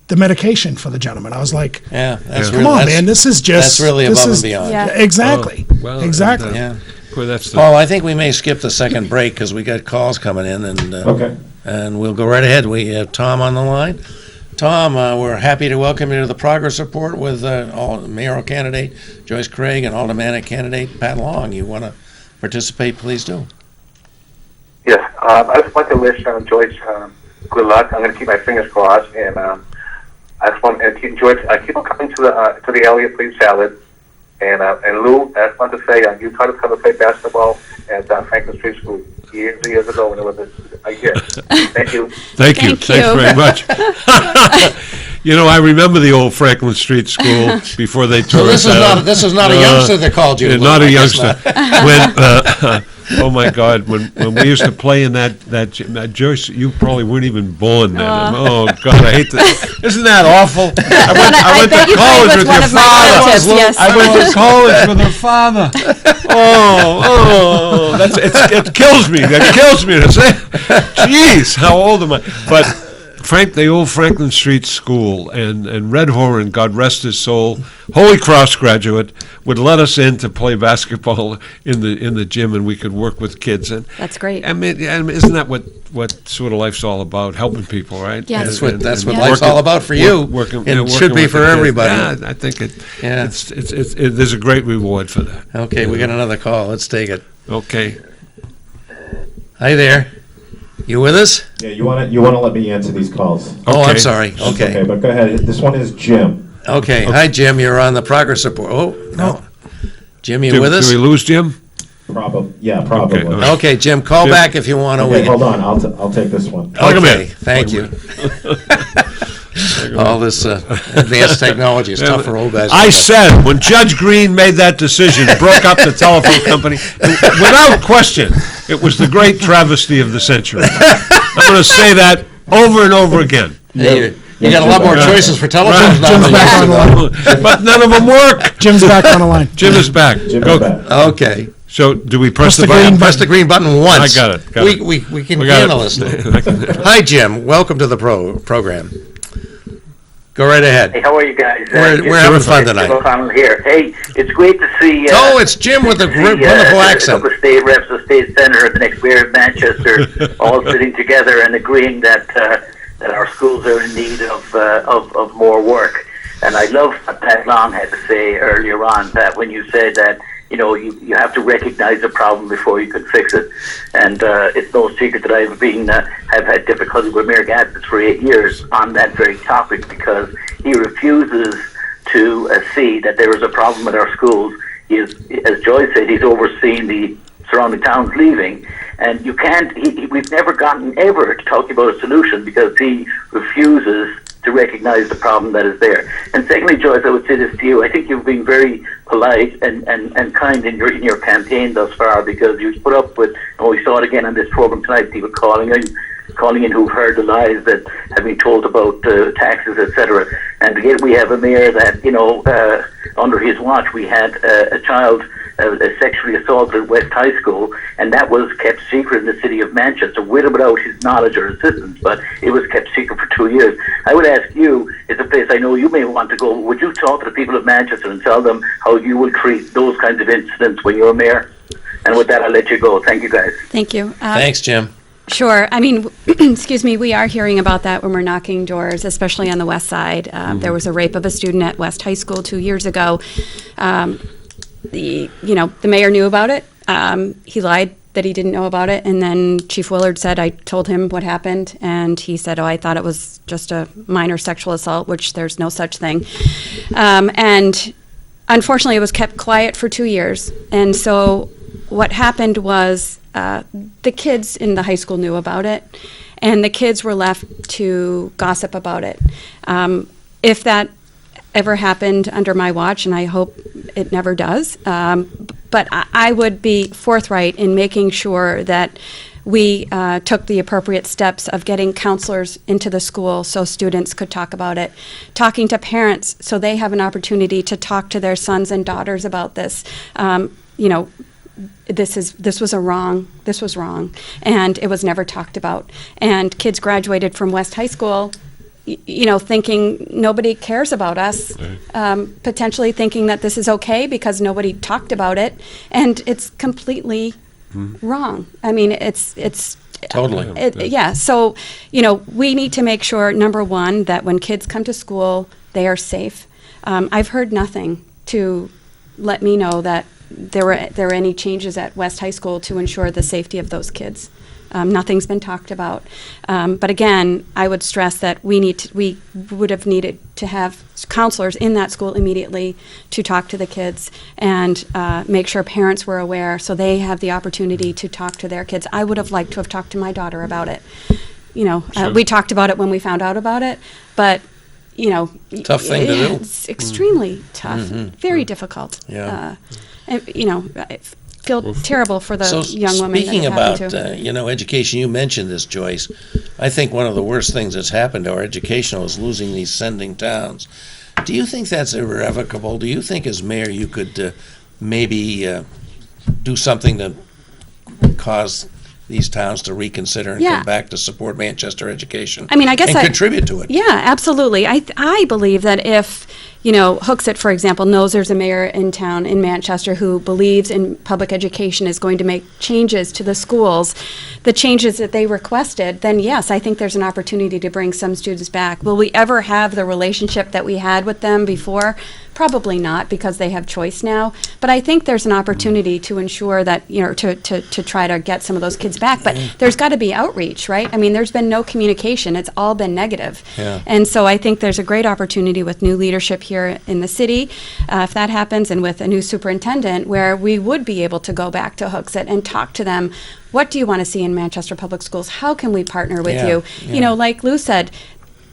the medication for the gentleman. I was like, Yeah, that's come on, man, this is just... that's really this above is- and beyond. Yeah. Exactly, Oh, well, exactly. Yeah. Well, that's the, Paul, I think we may skip the second break because we got calls coming in, Okay. and we'll go right ahead. We have Tom on the line. Tom, we're happy to welcome you to the progress report with mayoral candidate Joyce Craig and aldermanic candidate Pat Long. You want to participate? Please do. Yes, I just want to wish Joyce good luck. I'm going to keep my fingers crossed, and I just want to keep Joyce. Keep on coming to the Elliott Please salad, and Lou. I just want to say you taught us how to play basketball at Franklin Street School years ago when it was a year. Thank you. Thank you. Thank Thanks you. very much. I remember the old Franklin Street School before they tore So this is not a youngster that called you. Lou, Not I a guess youngster. not. When oh my God, when we used to play in that Joyce, you probably weren't even born then. Oh God, I hate that. Isn't that awful? I went bet to you played college with with one your of my father. relatives, yes. I went to college with her father. Oh, it kills me. That kills me to say. Jeez, how old am I? But the old Franklin Street School and Red Horan, God rest his soul, Holy Cross graduate, would let us in to play basketball in the gym, and we could work with kids. And That's great. I mean, isn't that what sort of life's all about? Helping people, right? Yes. That's what Yeah. life's all about for you. Working, It working should be with for the kids. everybody. Yeah, I think Yeah. there's a great reward for that. Okay, we got another call. Let's take it. Okay. Hi there. You with us? Yeah, you want to let me answer these calls. Oh, I'm Okay. sorry. Okay. But go ahead. This one is Jim. Okay. Hi, Jim. You're on the progress report. Oh, no. Jim, you with us? Did we lose Jim? Probably. Okay, all right. Okay, Jim, call Jim. back if you want to. Okay, hold on. I'll take this one. Plug 'em Okay, in. thank you. All this advanced technology is tough for old guys. I said, when Judge Green made that decision, broke up the telephone company, without question, it was the great travesty of the century. I'm going to say that over and over again. Hey, you got a lot more choices for telephones now. Jim's than back you on the used to, line. But none of them work. Jim's back on the line. Jim is back. Jim Go- is back. though. Okay. So do we press Press the the button? green Press the green button once. I got it. Got we, it. We can We got handle it. this. Hi, Jim. Welcome to the program. Go right ahead. Hey, how are you guys? We're having fun tonight. Jim O'Connell here. Hey, it's great to see. Oh, it's Jim with a wonderful accent. The state reps, the state senator, the next mayor of Manchester, all sitting together and agreeing that that our schools are in need of more work. And I love what Pat Long had to say earlier on, that when you said that you have to recognize the problem before you can fix it. And it's no secret that I've had difficulty with Mayor Gaddis for 8 years on that very topic, because he refuses to see that there is a problem with our schools. He is, as Joyce said, he's overseen the surrounding towns leaving, and you can't. We've never gotten ever to talking about a solution because he refuses to recognize the problem that is there. And secondly, Joyce, I would say this to you: I think you've been very polite and kind in your campaign thus far, because you put up with, and we saw it again on this program tonight, people calling in who've heard the lies that have been told about taxes, etc. And again, we have a mayor that, under his watch, we had a child sexually assaulted at West High School, and that was kept secret in the city of Manchester, with or without his knowledge or assistance, but it was kept secret for 2 years. I would ask you, it's a place I know you may want to go, would you talk to the people of Manchester and tell them how you will treat those kinds of incidents when you're mayor? And with that, I'll let you go. Thank you, guys. Thank you. Thanks, Jim. Sure. I mean, excuse me, we are hearing about that when we're knocking doors, especially on the west side. There was a rape of a student at West High School 2 years ago. The mayor knew about it. He lied that he didn't know about it, and then Chief Willard said, I told him what happened, and he said, I thought it was just a minor sexual assault, which there's no such thing. And unfortunately, it was kept quiet for 2 years. And so what happened was the kids in the high school knew about it, and the kids were left to gossip about it. If that ever happened under my watch, and I hope it never does, but I would be forthright in making sure that we took the appropriate steps of getting counselors into the school so students could talk about it, talking to parents so they have an opportunity to talk to their sons and daughters about this. This was wrong, and it was never talked about. And kids graduated from West High School, thinking nobody cares about us, potentially thinking that this is okay because nobody talked about it, and it's completely wrong. I mean, it's Totally. yeah. So, we need to make sure, number one, that when kids come to school, they are safe. I've heard nothing to let me know that there were any changes at West High School to ensure the safety of those kids. Nothing's been talked about. But again, I would stress that we would have needed to have counselors in that school immediately to talk to the kids and make sure parents were aware so they have the opportunity to talk to their kids. I would have liked to have talked to my daughter about it. Sure. We talked about it when we found out about it, but Tough thing to do. It's extremely tough, very difficult. Yeah. I feel terrible for the young woman that Speaking it about, happened to. education, you mentioned this, Joyce. I think one of the worst things that's happened to our education is losing these sending towns. Do you think that's irrevocable? Do you think as mayor you could maybe do something to cause these towns to reconsider and come back to support Manchester education? I mean, I guess and contribute to it. Yeah, absolutely. I believe that if, Hooksett, for example, knows there's a mayor in town in Manchester who believes in public education, is going to make changes to the schools, the changes that they requested, then yes, I think there's an opportunity to bring some students back. Will we ever have the relationship that we had with them before? Probably not, because they have choice now. But I think there's an opportunity to ensure that, to try to get some of those kids back. But there's got to be outreach, right? I mean, there's been no communication. It's all been negative. Yeah. And so I think there's a great opportunity with new leadership here in the city, if that happens, and with a new superintendent, where we would be able to go back to Hooksett and talk to them. What do you want to see in Manchester Public Schools? How can we partner with you? Yeah. Like Lou said,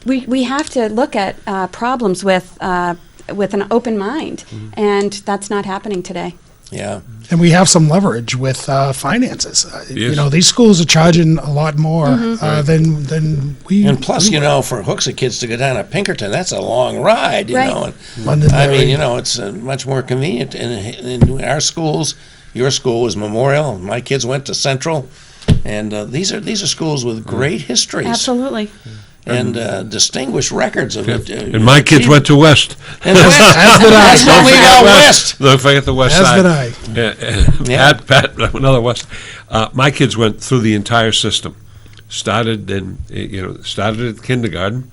we have to look at problems with an open mind, and that's not happening today. Yeah. And we have some leverage with finances. Yes. These schools are charging a lot more than we. And plus, we for Hooksett kids to go down to Pinkerton, that's a long ride, Right. And Londonderry. it's much more convenient. In our schools, your school was Memorial. My kids went to Central, and these are schools with great histories Absolutely. and distinguished records of it. And my kids went to West. And West. As did I. Don't leave out West. Don't forget the West As side. did I. Yeah. Pat, another West. My kids went through the entire system. Started at kindergarten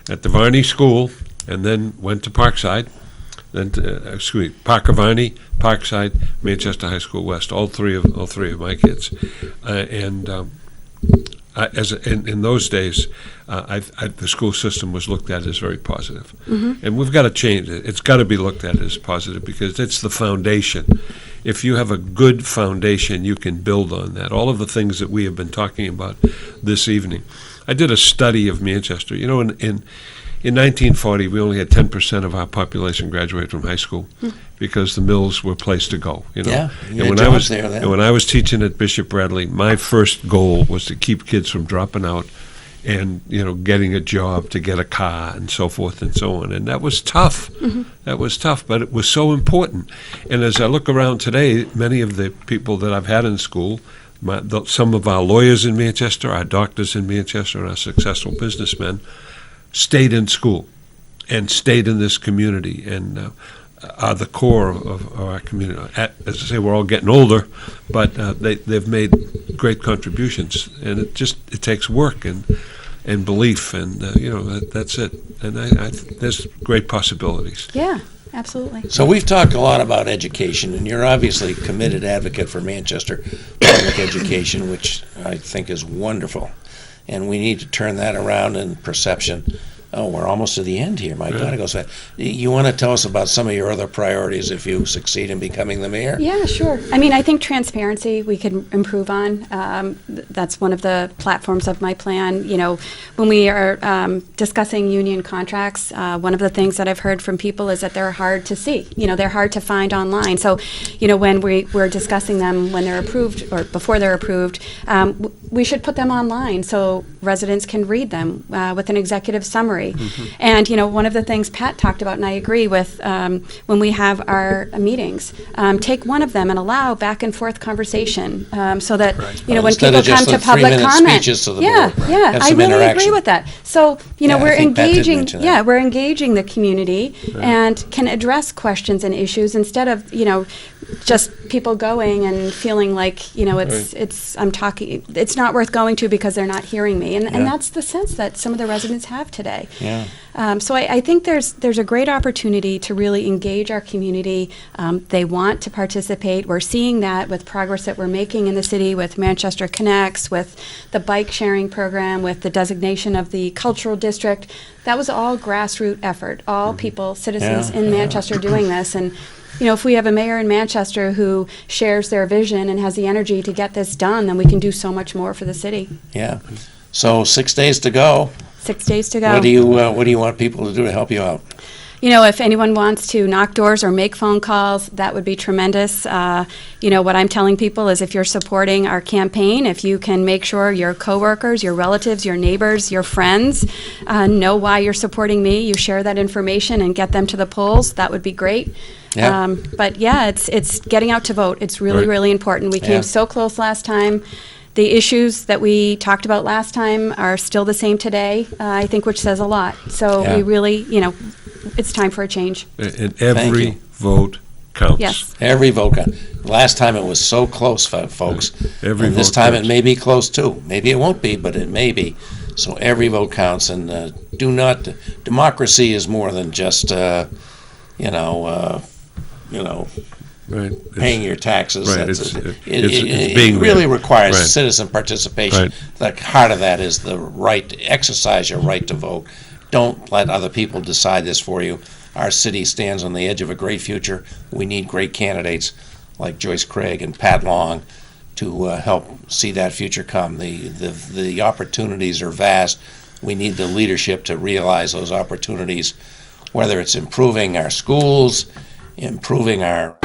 at the Varney School, and then went to Parkside, and excuse me, Parker Varney, Parkside, Manchester High School West. All three of my kids, and in those days, the school system was looked at as very positive. And we've got to change it. It's got to be looked at as positive because it's the foundation. If you have a good foundation, you can build on that. All of the things that we have been talking about this evening. I did a study of Manchester. You know, in 1940, we only had 10% of our population graduate from high school because the mills were a place to go. You know, Yeah, you had and jobs there then. and when I was teaching at Bishop Bradley, my first goal was to keep kids from dropping out and getting a job, to get a car, and so forth and so on. And that was tough. That was tough, but it was so important. And as I look around today, many of the people that I've had in school, some of our lawyers in Manchester, our doctors in Manchester, and our successful businessmen stayed in school and stayed in this community and are the core of our community. As I say, we're all getting older, but they've made great contributions, and it takes work and belief, and that's it. And there's great possibilities. Yeah, absolutely. So we've talked a lot about education, and you're obviously a committed advocate for Manchester public education, which I think is wonderful. And we need to turn that around in perception. Oh, we're almost to the end here. My God, it goes fast. You want to tell us about some of your other priorities if you succeed in becoming the mayor? Yeah, sure. I mean, I think transparency we could improve on. That's one of the platforms of my plan. You know, when we are discussing union contracts, one of the things that I've heard from people is that they're hard to see. You know, they're hard to find online. So, when we're discussing them when they're approved or before they're approved, we should put them online so residents can read them with an executive summary. And, one of the things Pat talked about, and I agree with, when we have our meetings, take one of them and allow back and forth conversation so that, when Instead people of just come the to public 3-minute comment. speeches to the Yeah, board. yeah, Have I some really interaction. agree with that. So, Yeah, I we're think Pat did engaging, mention that. we're engaging the community and can address questions and issues instead of, just people going and feeling like, it's not worth going to because they're not hearing me. And that's the sense that some of the residents have today. Yeah. So I think there's a great opportunity to really engage our community. They want to participate. We're seeing that with progress that we're making in the city with Manchester Connects, with the bike sharing program, with the designation of the cultural district. That was all grassroots effort, all people, citizens in Manchester doing this. And if we have a mayor in Manchester who shares their vision and has the energy to get this done, then we can do so much more for the city. Yeah. So 6 days to go. 6 days to go. What do you want people to do to help you out? If anyone wants to knock doors or make phone calls, that would be tremendous. What I'm telling people is if you're supporting our campaign, if you can make sure your coworkers, your relatives, your neighbors, your friends know why you're supporting me, you share that information and get them to the polls, that would be great. Yeah. But yeah, it's getting out to vote. It's really, really important. We came so close last time. The issues that we talked about last time are still the same today, I think, which says a lot. So we really, it's time for a change. And every vote counts. Yes. Every vote counts. Last time it was so close, folks. Every and this vote time counts. it may be close too. Maybe it won't be, but it may be. So every vote counts. And democracy is more than just, Right. paying your taxes. Right, That's it's it being really there. requires Right. citizen participation. Right. The heart of that is the right to exercise your right to vote. Don't let other people decide this for you. Our city stands on the edge of a great future. We need great candidates like Joyce Craig and Pat Long to help see that future come. The opportunities are vast. We need the leadership to realize those opportunities, whether it's improving our schools, improving our